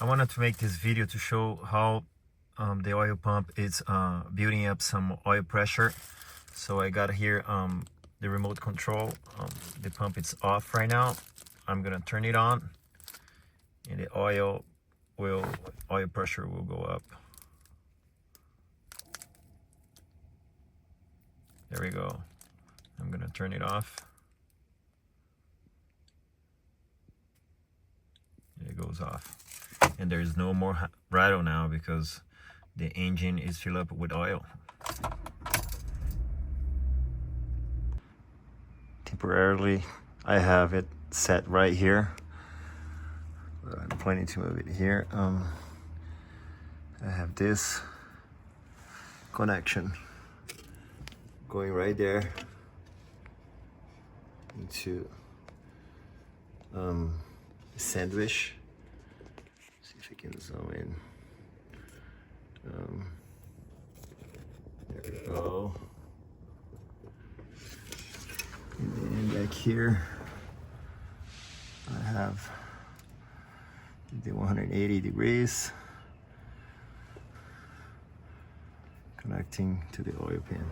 I wanted to make this video to show how the oil pump is building up some oil pressure. So I got here the remote control. The pump is off right now. I'm gonna turn it on, and the oil pressure will go up. There we go. I'm gonna turn it off. It goes off, and there's no more rattle now because the engine is filled up with oil. Temporarily, I have it set right here. I'm planning to move it here. I have this connection going right there into sandwich. See if we can zoom in. There we go. And then back here, I have the 180 degrees connecting to the oil pan.